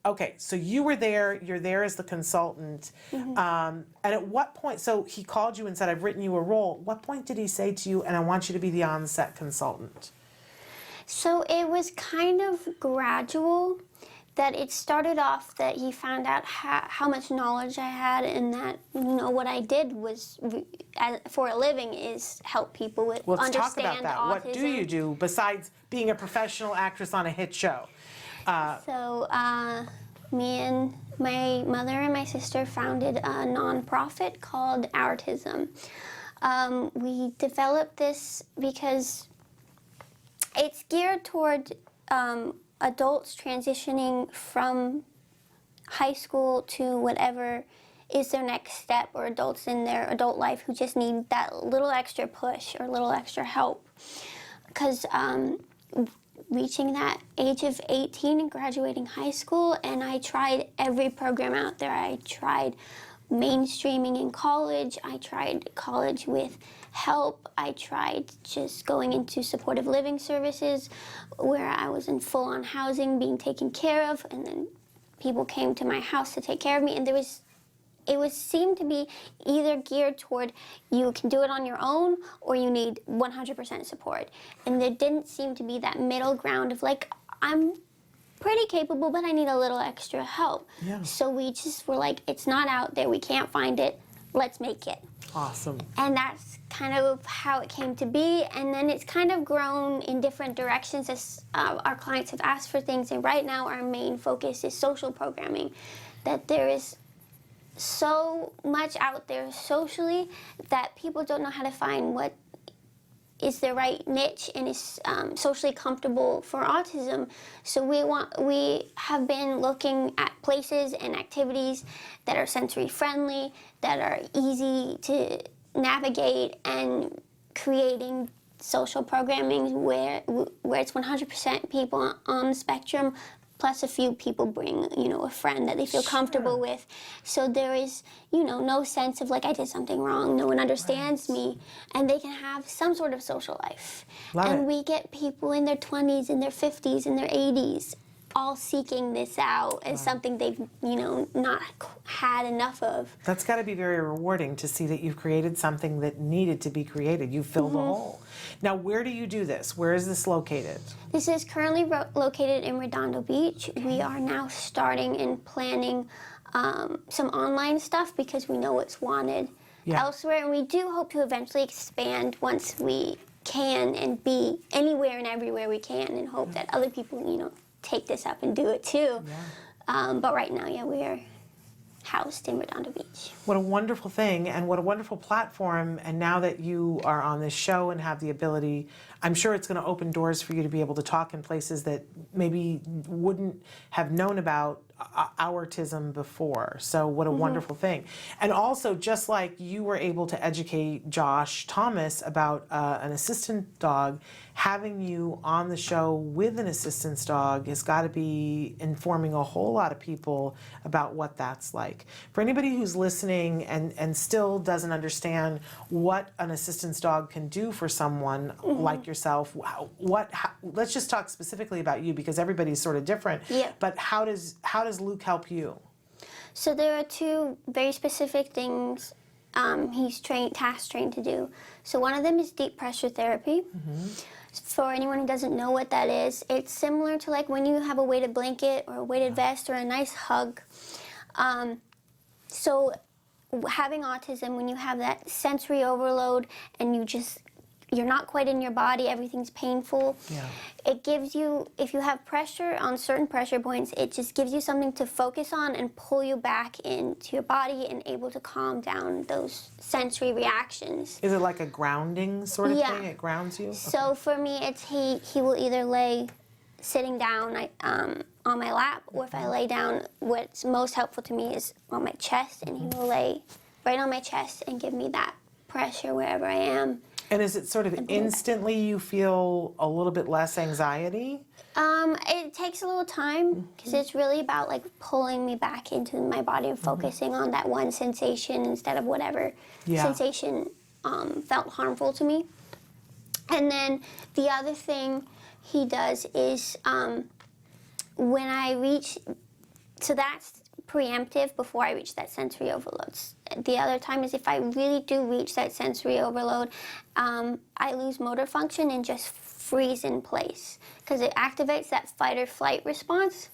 okay, so you were there, you're there as the consultant. And at what point, so he called you and said, I've written you a role. What point did he say to you, and I want you to be the on-set consultant? So it was kind of gradual, that it started off that he found out how much knowledge I had, and that, you know, what I did was, for a living, is help people with Let's talk understand about that. autism. What do you do besides being a professional actress on a hit show? So me and my mother and my sister founded a nonprofit called Autism. We developed this because it's geared toward adults transitioning from high school to whatever is their next step, or adults in their adult life who just need that little extra push or little extra help. Because reaching that age of 18 and graduating high school, and I tried every program out there. I tried mainstreaming in college. I tried college with help. I tried just going into supportive living services where I was in full-on housing, being taken care of, and then people came to my house to take care of me, and it seemed to be either geared toward you can do it on your own or you need 100% support. And there didn't seem to be that middle ground of like, I'm pretty capable, but I need a little extra help. Yeah. So we just were like, it's not out there, we can't find it, let's make it. Awesome. And that's kind of how it came to be. And then it's kind of grown in different directions as our clients have asked for things. And right now our main focus is social programming, that there is so much out there socially that people don't know how to find what is the right niche and is socially comfortable for autism. So we have been looking at places and activities that are sensory friendly, that are easy to navigate, and creating social programming where it's 100% people on the spectrum, plus a few people bring, you know, a friend that they feel comfortable with. So there is, you know, no sense of like I did something wrong, no one understands me, and they can have some sort of social life. And we get people in their 20s, in their 50s, in their 80s, all seeking this out as something they've, you know, not had enough of. That's got to be very rewarding to see that you've created something that needed to be created. You filled a hole. Now, where do you do this? Where is this located? This is currently located in Redondo Beach. We are now starting and planning some online stuff because we know it's wanted elsewhere, and we do hope to eventually expand once we can and be anywhere and everywhere we can, and hope that other people, you know, take this up and do it too. But right now, yeah, we are housed in Redondo Beach. What a wonderful thing, and what a wonderful platform. And now that you are on this show and have the ability, I'm sure it's going to open doors for you to be able to talk in places that maybe wouldn't have known about autism before. So what a wonderful thing. And also, just like you were able to educate Josh Thomas about an assistance dog, having you on the show with an assistance dog has got to be informing a whole lot of people about what that's like. For anybody who's listening and still doesn't understand what an assistance dog can do for someone like yourself, let's just talk specifically about you, because everybody's sort of different. Yeah. But how does Luke help you? So there are two very specific things he's task trained to do. So one of them is deep pressure therapy. For anyone who doesn't know what that is, it's similar to like when you have a weighted blanket or a weighted vest or a nice hug. So having autism, when you have that sensory overload and you're not quite in your body, everything's painful. It gives you, if you have pressure on certain pressure points, it just gives you something to focus on and pull you back into your body and able to calm down those sensory reactions. Is it like a grounding sort of thing? It grounds you? So for me, it's he will either lay sitting down on my lap, or if I lay down, what's most helpful to me is on my chest, and he will lay right on my chest and give me that pressure wherever I am. And is it sort of instantly you feel a little bit less anxiety? It takes a little time, because it's really about like pulling me back into my body and focusing on that one sensation instead of whatever sensation felt harmful to me. And then the other thing he does is when I reach so that's preemptive before I reach that sensory overload. The other time is if I really do reach that sensory overload, I lose motor function and just freeze in place because it activates that fight or flight response.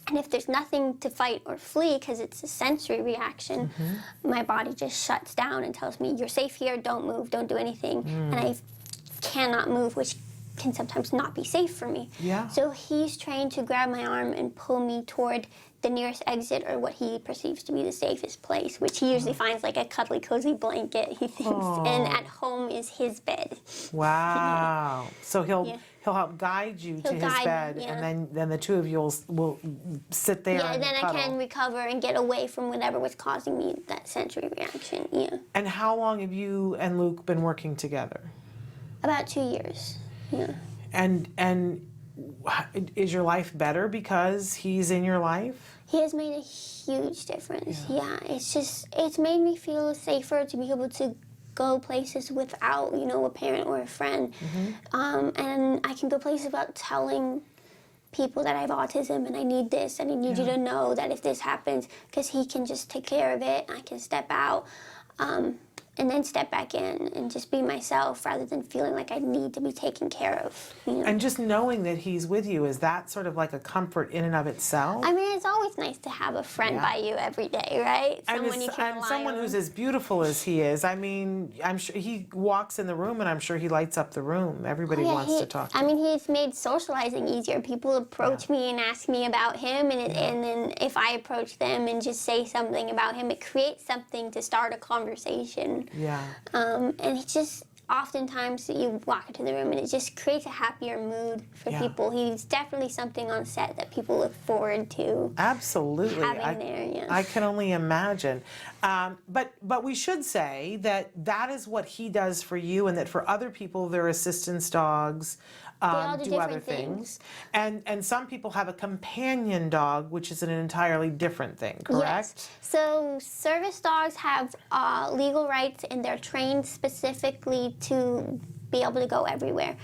And if there's nothing to fight or flee because it's a sensory reaction, my body just shuts down and tells me, you're safe here, don't move, don't do anything. And I cannot move, which can sometimes not be safe for me. Yeah. So he's trained to grab my arm and pull me toward the nearest exit or what he perceives to be the safest place, which he usually finds like a cuddly, cozy blanket, he thinks, and at home is his bed. Wow. So he'll help guide you to his guide me, bed, yeah. and then the two of you will sit there Yeah, and then cuddle. I can recover and get away from whatever was causing me that sensory reaction, yeah. And how long have you and Luke been working together? About 2 years, yeah. And is your life better because he's in your life? He has made a huge difference, yeah. It's made me feel safer to be able to go places without, a parent or a friend. And I can go places without telling people that I have autism and I need this and I need you to know that if this happens, because he can just take care of it, I can step out. And then step back in and just be myself rather than feeling like I need to be taken care of. And just knowing that he's with you, is that sort of like a comfort in and of itself? I mean, it's always nice to have a friend by you every day, right? Someone you can rely someone on. who's as beautiful as he is. I mean, I'm sure he walks in the room and I'm sure he lights up the room. Everybody wants to talk to him. I mean, he's made socializing easier. People approach me and ask me about him, and then if I approach them and just say something about him, it creates something to start a conversation. Yeah. And it's just oftentimes you walk into the room and it just creates a happier mood for people. He's definitely something on set that people look forward to. Absolutely. Having there, yeah. I can only imagine. But we should say that is what he does for you, and that for other people, their assistance dogs all do do other different things. And some people have a companion dog, which is an entirely different thing, correct? Yes. So service dogs have legal rights and they're trained specifically to be able to go everywhere.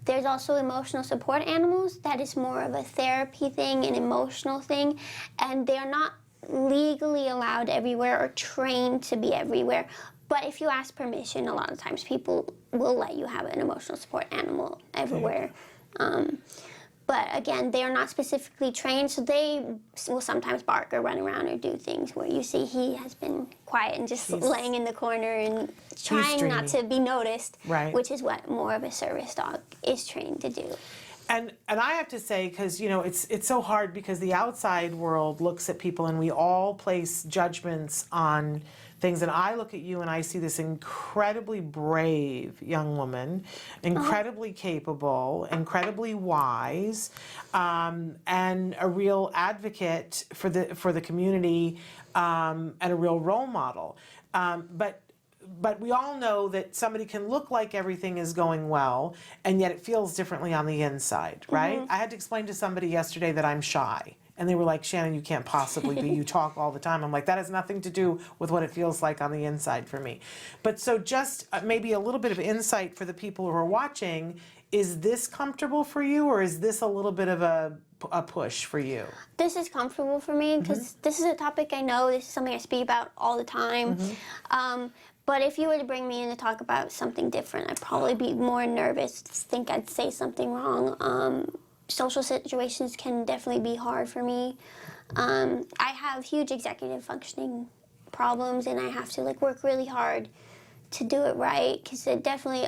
There's also emotional support animals. That is more of a therapy thing, an emotional thing, and they're not legally allowed everywhere or trained to be everywhere. But if you ask permission, a lot of times people will let you have an emotional support animal everywhere. But again, they are not specifically trained, so they will sometimes bark or run around or do things where you see he has been quiet and just laying in the corner and trying not to be noticed, which is what more of a service dog is trained to do. And I have to say, because it's so hard, because the outside world looks at people and we all place judgments on things, and I look at you and I see this incredibly brave young woman, incredibly capable, incredibly wise, and a real advocate for the community, and a real role model. But we all know that somebody can look like everything is going well, and yet it feels differently on the inside, right? I had to explain to somebody yesterday that I'm shy. And they were like, Shannon, you can't possibly be. You talk all the time. I'm like, that has nothing to do with what it feels like on the inside for me. But so just maybe a little bit of insight for the people who are watching. Is this comfortable for you, or is this a little bit of a push for you? This is comfortable for me because this is a topic I know. This is something I speak about all the time. But if you were to bring me in to talk about something different, I'd probably be more nervous, think I'd say something wrong. Social situations can definitely be hard for me. I have huge executive functioning problems, and I have to work really hard to do it right, because it definitely,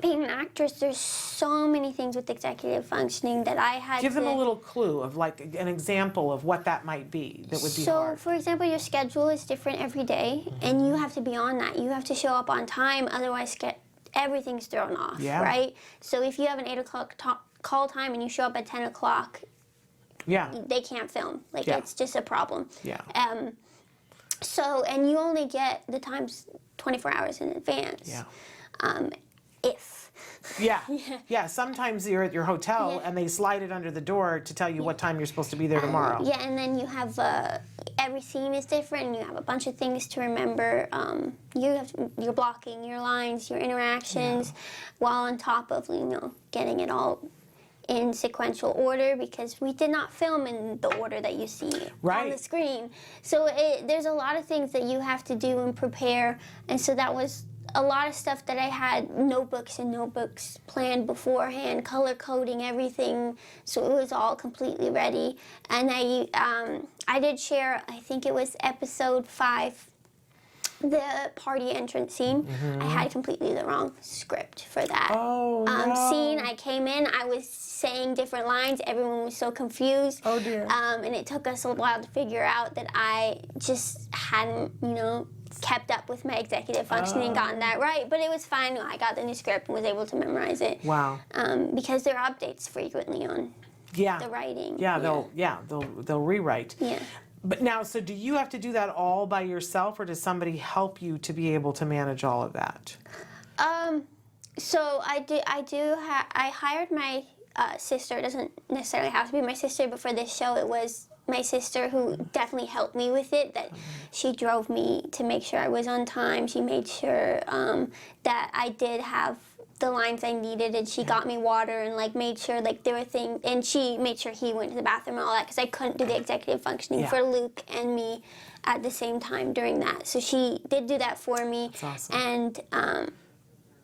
being an actress, there's so many things with executive functioning that I had to... Give them a little clue of an example of what that might be that would be hard. So, for example, your schedule is different every day, and you have to be on that. You have to show up on time, otherwise everything's thrown off, right? So if you have an 8 o'clock call time and you show up at 10 o'clock, they can't film. It's just a problem. So, and you only get the times 24 hours in advance. Sometimes you're at your hotel and they slide it under the door to tell you what time you're supposed to be there tomorrow. And then you have, every scene is different, and you have a bunch of things to remember. You're blocking your lines, your interactions, while on top of, getting it all in sequential order because we did not film in the order that you see on the screen. So there's a lot of things that you have to do and prepare, and so that was a lot of stuff that I had notebooks and notebooks planned beforehand, color coding everything, so it was all completely ready. And I did share, I think it was episode 5, the party entrance scene. I had completely the wrong script for that scene. I came in, I was saying different lines, everyone was so confused. Oh dear. And it took us a while to figure out that I just hadn't, kept up with my executive functioning, gotten that right. But it was fine. I got the new script and was able to memorize it. Wow. Because there are updates frequently on the writing. They'll rewrite. Yeah. But now, so do you have to do that all by yourself, or does somebody help you to be able to manage all of that? So I hired my sister. It doesn't necessarily have to be my sister, but for this show it was my sister who definitely helped me with it. That she drove me to make sure I was on time. She made sure that I did have the lines I needed, and she got me water and made sure there were things, and she made sure he went to the bathroom and all that because I couldn't do the executive functioning for Luke and me at the same time during that. So she did do that for me. That's awesome. And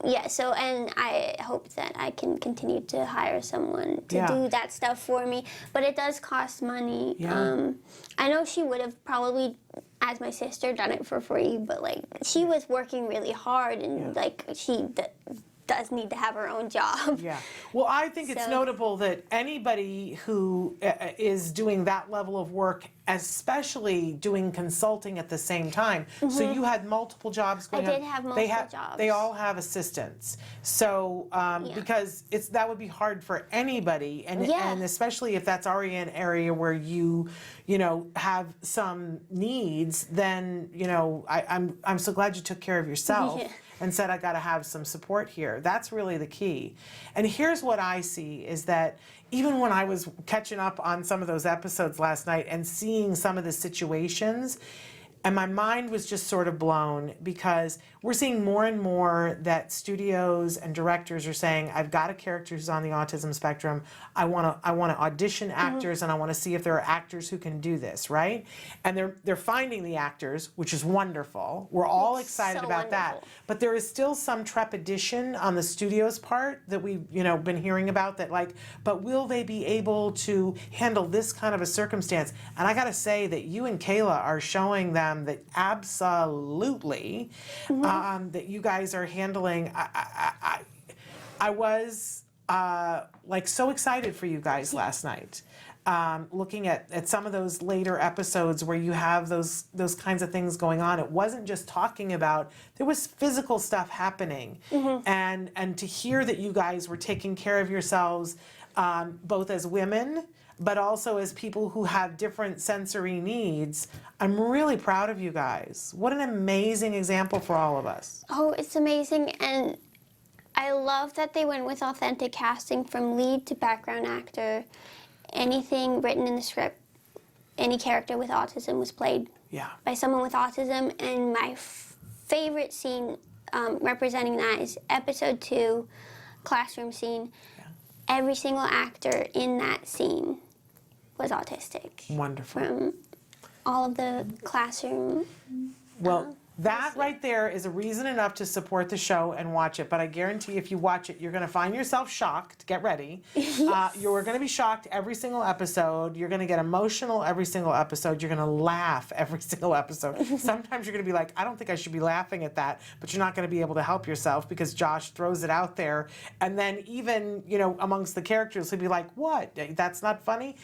and I hope that I can continue to hire someone to do that stuff for me. But it does cost money. Yeah. I know she would have probably, as my sister, done it for free, but she was working really hard, and she does need to have her own job. Yeah. Well, I think it's notable that anybody who is doing that level of work, especially doing consulting at the same time. So you had multiple jobs going on. I did have multiple jobs. They all have assistants. So because that would be hard for anybody, and especially if that's already an area where you have some needs, then I'm so glad you took care of yourself. And said, I got to have some support here. That's really the key. And here's what I see is that even when I was catching up on some of those episodes last night and seeing some of the situations, and my mind was just sort of blown, because we're seeing more and more that studios and directors are saying, I've got a character who's on the autism spectrum. I want to audition actors, and I want to see if there are actors who can do this, right? And they're finding the actors, which is wonderful. We're all excited about that. But there is still some trepidation on the studio's part that we've been hearing about, that but will they be able to handle this kind of a circumstance? And I got to say that you and Kayla are showing them that absolutely that you guys are handling. I was so excited for you guys last night, looking at some of those later episodes where you have those kinds of things going on. It wasn't just talking about, there was physical stuff happening, and to hear that you guys were taking care of yourselves, both as women but also as people who have different sensory needs. I'm really proud of you guys. What an amazing example for all of us. Oh, it's amazing, and I love that they went with authentic casting from lead to background actor. Anything written in the script, any character with autism was played by someone with autism, and my favorite scene representing that is episode 2, classroom scene. Every single actor in that scene was autistic. Wonderful. From all of the classroom. That right there is a reason enough to support the show and watch it. But I guarantee if you watch it, you're going to find yourself shocked. Get ready. You're going to be shocked every single episode. You're going to get emotional every single episode. You're going to laugh every single episode. Sometimes you're going to be like, I don't think I should be laughing at that. But you're not going to be able to help yourself because Josh throws it out there. And then even, amongst the characters, he'll be like, what? That's not funny?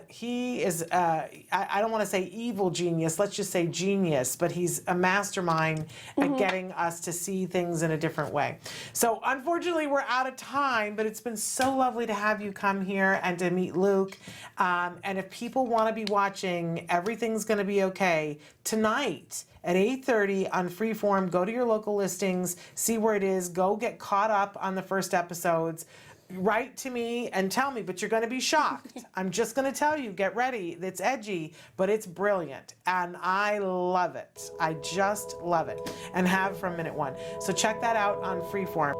He is, I don't want to say evil genius, let's just say genius, but he's a mastermind at getting us to see things in a different way. So unfortunately we're out of time, but it's been so lovely to have you come here and to meet Luke. And if people want to be watching Everything's Gonna Be Okay tonight at 8:30 on Freeform, go to your local listings, see where it is, go get caught up on the first episodes. Write to me and tell me, but you're going to be shocked. I'm just going to tell you, get ready. It's edgy, but it's brilliant. And I love it. I just love it. And have from minute one. So check that out on Freeform.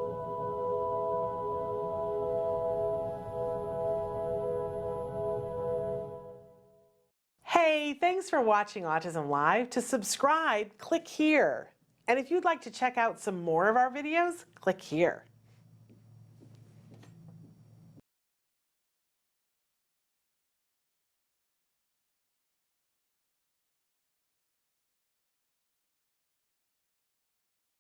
thanks for watching Autism Live. To subscribe, click here. And if you'd like to check out some more of our videos, click here.